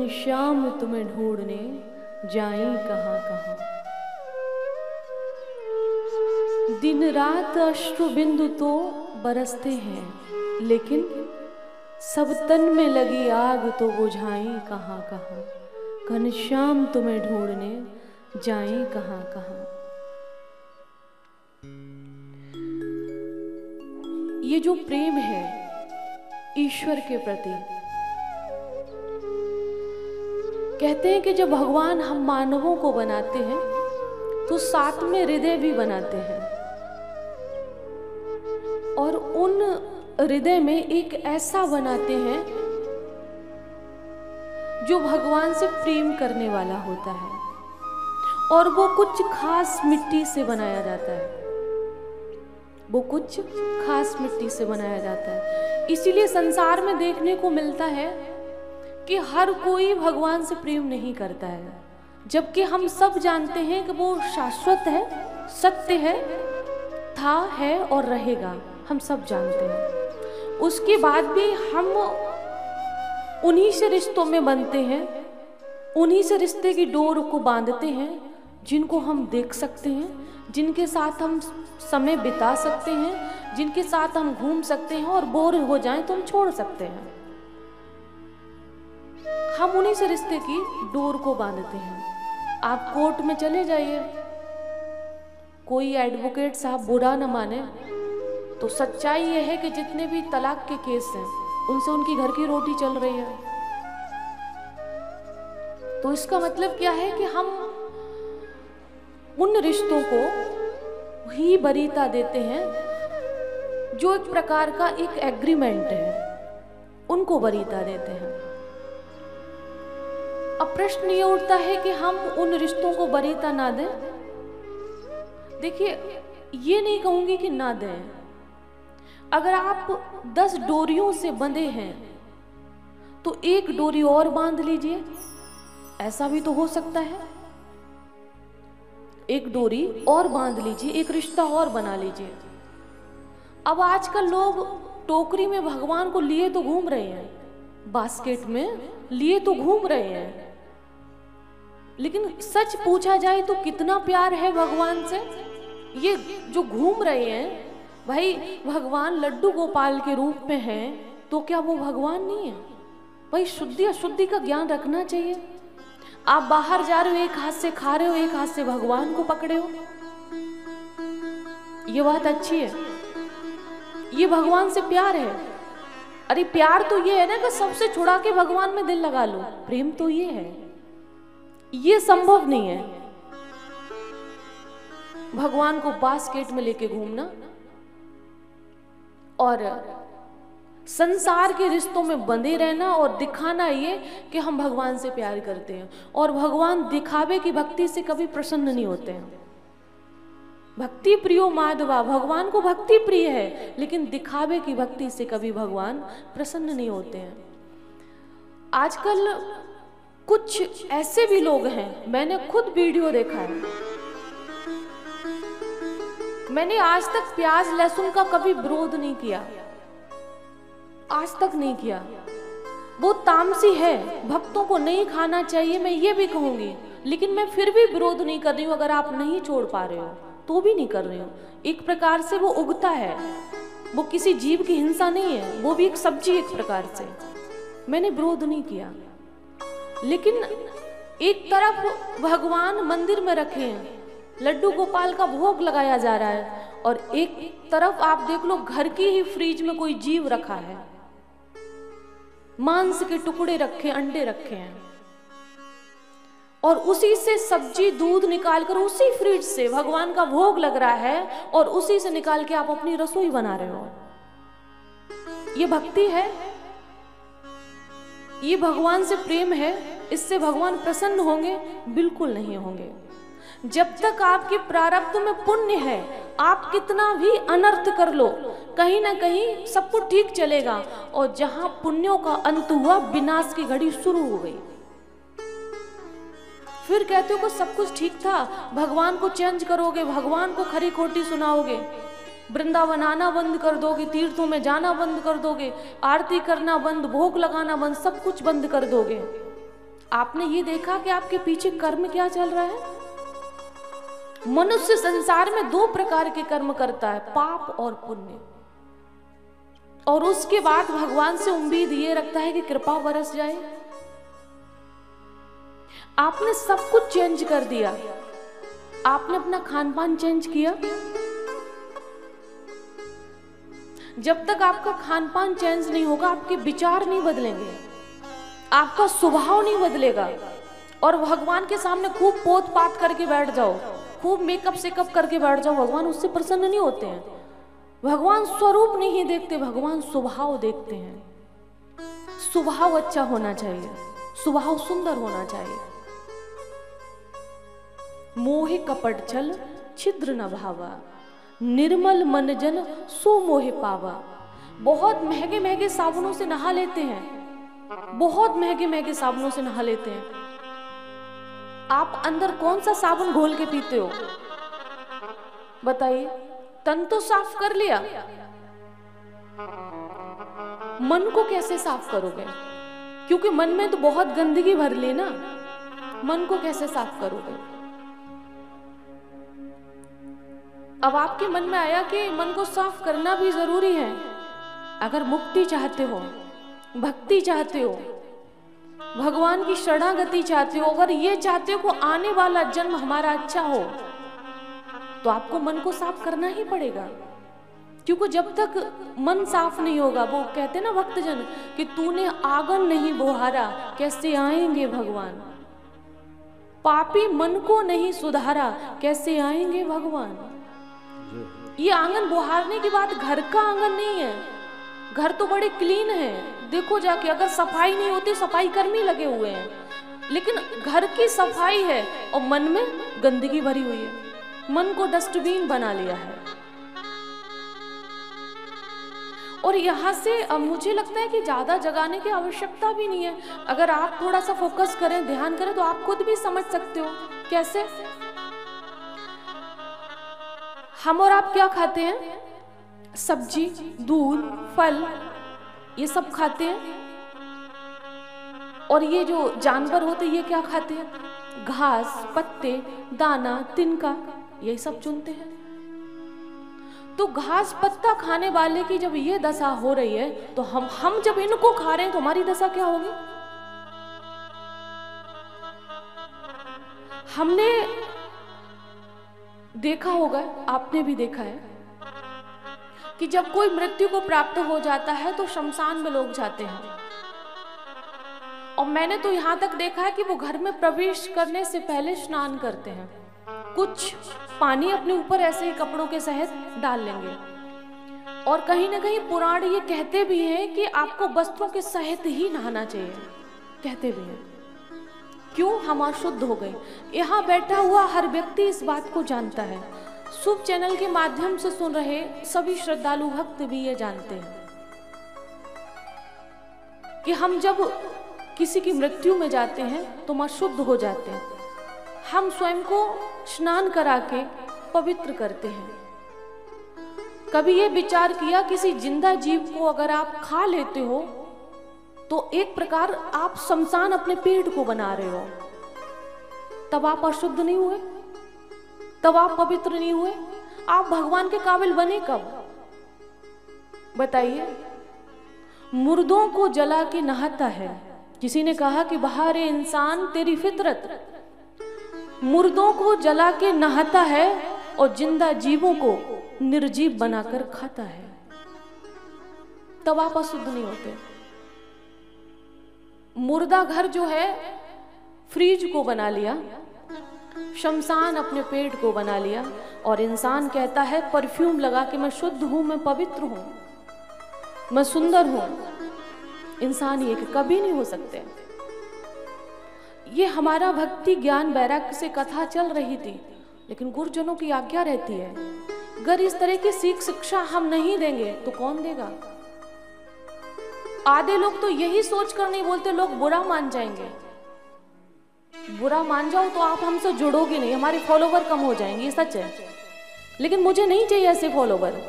घनश्याम तुम्हें ढूंढने जाएं कहाँ कहाँ। दिन रात अश्रु बिंदु तो बरसते हैं, लेकिन सब तन में लगी आग तो बुझाएं कहाँ कहाँ। घनश्याम तुम्हें ढूंढने जाएं कहाँ कहाँ। ये जो प्रेम है ईश्वर के प्रति, कहते हैं कि जब भगवान हम मानवों को बनाते हैं तो साथ में हृदय भी बनाते हैं, और उन हृदय में एक ऐसा बनाते हैं जो भगवान से प्रेम करने वाला होता है, और वो कुछ खास मिट्टी से बनाया जाता है। वो कुछ खास मिट्टी से बनाया जाता है। इसीलिए संसार में देखने को मिलता है कि हर कोई भगवान से प्रेम नहीं करता है, जबकि हम सब जानते हैं कि वो शाश्वत है, सत्य है, था, है और रहेगा। हम सब जानते हैं। उसके बाद भी हम उन्हीं से रिश्तों में बनते हैं, उन्हीं से रिश्ते की डोर को बांधते हैं जिनको हम देख सकते हैं, जिनके साथ हम समय बिता सकते हैं, जिनके साथ हम घूम सकते हैं, और बोर हो जाएं तो हम छोड़ सकते हैं। हम उन्हीं से रिश्ते की डोर को बांधते हैं। आप कोर्ट में चले जाइए, कोई एडवोकेट साहब बुरा न माने तो सच्चाई यह है कि जितने भी तलाक के केस हैं उनसे उनकी घर की रोटी चल रही है। तो इसका मतलब क्या है कि हम उन रिश्तों को ही वरीयता देते हैं जो एक प्रकार का एक एग्रीमेंट है, उनको वरीयता देते हैं। अब प्रश्न ये उठता है कि हम उन रिश्तों को वरीयता ना दें। देखिए, ये नहीं कहूंगी कि ना दें। अगर आप 10 डोरियों से बंधे हैं तो एक डोरी और बांध लीजिए, ऐसा भी तो हो सकता है। एक डोरी और बांध लीजिए, एक रिश्ता और बना लीजिए। अब आजकल लोग टोकरी में भगवान को लिए तो घूम रहे हैं, बास्केट में लिए तो घूम रहे हैं, लेकिन सच पूछा जाए तो कितना प्यार है भगवान से? ये जो घूम रहे हैं, भाई भगवान लड्डू गोपाल के रूप में हैं, तो क्या वो भगवान नहीं है? भाई शुद्धि अशुद्धि का ज्ञान रखना चाहिए। आप बाहर जा रहे हो, एक हाथ से खा रहे हो, एक हाथ से भगवान को पकड़े हो, ये बात अच्छी है? ये भगवान से प्यार है? अरे प्यार तो ये है ना कि सबसे छुड़ा के भगवान में दिल लगा लो। प्रेम तो ये है, ये संभव नहीं है भगवान को बास्केट में लेके घूमना और संसार के रिश्तों में बंधे रहना और दिखाना ये कि हम भगवान से प्यार करते हैं। और भगवान दिखावे की भक्ति से कभी प्रसन्न नहीं होते हैं। भक्ति प्रियो माधवा, भगवान को भक्ति प्रिय है, लेकिन दिखावे की भक्ति से कभी भगवान प्रसन्न नहीं होते हैं। आजकल कुछ ऐसे भी लोग हैं, मैंने खुद वीडियो देखा है, मैंने आज तक प्याज लहसुन का कभी विरोध नहीं किया, आज तक नहीं किया। वो तामसी है, भक्तों को नहीं खाना चाहिए, मैं ये भी कहूंगी, लेकिन मैं फिर भी विरोध नहीं कर रही हूँ। अगर आप नहीं छोड़ पा रहे हो तो भी नहीं कर रही हूँ। एक प्रकार से वो उगता है, वो किसी जीव की हिंसा नहीं है, वो भी एक सब्जी एक प्रकार से। मैंने विरोध नहीं किया, लेकिन एक तरफ भगवान मंदिर में रखे हैं, लड्डू गोपाल का भोग लगाया जा रहा है, और एक तरफ आप देख लो घर की ही फ्रिज में कोई जीव रखा है, मांस के टुकड़े रखे, अंडे रखे हैं, और उसी से सब्जी दूध निकालकर उसी फ्रिज से भगवान का भोग लग रहा है, और उसी से निकाल के आप अपनी रसोई बना रहे हो। ये भक्ति है? ये भगवान से प्रेम है? इससे भगवान प्रसन्न होंगे? बिल्कुल नहीं होंगे। जब तक आपके प्रारब्ध में पुण्य है, आप कितना भी अनर्थ कर लो, कहीं ना कहीं सब कुछ ठीक चलेगा। और जहां पुण्यों का अंत हुआ, विनाश की घड़ी शुरू हो गई। फिर कहते हो कि सब कुछ ठीक था, भगवान को चेंज करोगे, भगवान को खरी खोटी सुनाओगे, वृंदावन आना बंद कर दोगे, तीर्थों में जाना बंद कर दोगे, आरती करना बंद, भोग लगाना बंद, सब कुछ बंद कर दोगे। आपने ये देखा कि आपके पीछे कर्म क्या चल रहा है? मनुष्य संसार में 2 प्रकार के कर्म करता है, पाप और पुण्य। और उसके बाद भगवान से उम्मीद ये रखता है कि कृपा बरस जाए। आपने सब कुछ चेंज कर दिया, आपने अपना खान पान चेंज किया। जब तक आपका खान पान चेंज नहीं होगा, आपके विचार नहीं बदलेंगे, आपका स्वभाव नहीं बदलेगा। और भगवान के सामने खूब पोत पात करके बैठ जाओ, खूब मेकअप सेकअप करके बैठ जाओ, भगवान उससे प्रसन्न नहीं होते हैं। भगवान स्वरूप नहीं देखते, भगवान स्वभाव देखते हैं। स्वभाव अच्छा होना चाहिए, स्वभाव सुंदर होना चाहिए। मोहे कपट छल छिद्र न भावा, निर्मल मन जन सो मोहे पावा। बहुत महंगे महंगे साबुनों से नहा लेते हैं, बहुत महंगे महंगे साबुनों से नहा लेते हैं। आप अंदर कौन सा साबुन घोल के पीते हो बताइए? तन तो साफ कर लिया, मन को कैसे साफ करोगे? क्योंकि मन में तो बहुत गंदगी भर ली ना, मन को कैसे साफ करोगे? अब आपके मन में आया कि मन को साफ करना भी जरूरी है। अगर मुक्ति चाहते हो, भक्ति चाहते हो, भगवान की शरणागति चाहते हो, अगर ये चाहते हो कि आने वाला जन्म हमारा अच्छा हो, तो आपको मन को साफ करना ही पड़ेगा। क्योंकि जब तक मन साफ नहीं होगा, वो कहते ना भक्तजन कि तूने आंगन नहीं बोहारा, कैसे आएंगे भगवान? पापी मन को नहीं सुधारा, कैसे आएंगे भगवान? ये आंगन बोहारने की बात घर का आंगन नहीं है। घर तो बड़े क्लीन है, देखो जाके, अगर सफाई नहीं होती, सफाई कर्मी लगे हुए हैं, लेकिन घर की सफाई है और मन में गंदगी भरी हुई है। मन को डस्टबिन बना लिया है। और यहाँ से अब मुझे लगता है कि ज्यादा जगाने की आवश्यकता भी नहीं है। अगर आप थोड़ा सा फोकस करें, ध्यान करें, तो आप खुद भी समझ सकते हो। कैसे? हम और आप क्या खाते हैं? सब्जी, दूध, फल, ये सब खाते हैं। और ये जो जानवर होते हैं, ये क्या खाते हैं? घास, पत्ते, दाना, तिनका, यही सब चुनते हैं। तो घास पत्ता खाने वाले की जब ये दशा हो रही है, तो हम जब इनको खा रहे हैं, तो हमारी दशा क्या होगी? हमने देखा होगा, आपने भी देखा है कि जब कोई मृत्यु को प्राप्त हो जाता है तो शमशान में लोग जाते हैं। और मैंने तो यहाँ तक देखा है कि वो घर में प्रवेश करने से पहले स्नान करते हैं, कुछ पानी अपने ऊपर ऐसे ही कपड़ों के सहित डाल लेंगे। और कहीं ना कहीं पुराण ये कहते भी हैं कि आपको वस्त्रों के सहित ही नहाना चाहिए, कहते भी हैं। क्यों? हम अशुद्ध हो गए। यहाँ बैठा हुआ हर व्यक्ति इस बात को जानता है, शुभ चैनल के माध्यम से सुन रहे सभी श्रद्धालु भक्त भी ये जानते हैं कि हम जब किसी की मृत्यु में जाते हैं तो हम अशुद्ध हो जाते हैं। हम स्वयं को स्नान करा के पवित्र करते हैं। कभी ये विचार किया, किसी जिंदा जीव को अगर आप खा लेते हो तो एक प्रकार आप शमशान अपने पेट को बना रहे हो। तब आप अशुद्ध नहीं हुए, तब आप पवित्र नहीं हुए। आप भगवान के काबिल बने कब? बताइए। मुर्दों को जला के नहाता है। किसी ने कहा कि बाहर इंसान तेरी फितरत, मुर्दों को जला के नहाता है और जिंदा जीवों को निर्जीव बनाकर खाता है। तब आप अशुद्ध नहीं होते। मुर्दा घर जो है फ्रिज को बना लिया, शमशान अपने पेट को बना लिया, और इंसान कहता है परफ्यूम लगा के मैं शुद्ध हूं, मैं पवित्र हूं, मैं सुंदर हूं। इंसान ये कभी नहीं हो सकते। ये हमारा भक्ति ज्ञान वैराग्य से कथा चल रही थी, लेकिन गुरुजनों की आज्ञा रहती है, अगर इस तरह की शिक्षा हम नहीं देंगे तो कौन देगा? आधे लोग तो यही सोचकर नहीं बोलते, लोग बुरा मान जाएंगे। बुरा मान जाओ तो आप हमसे जुड़ोगे नहीं, हमारे फॉलोवर कम हो जाएंगे, सच है। लेकिन मुझे नहीं चाहिए ऐसे फॉलोवर।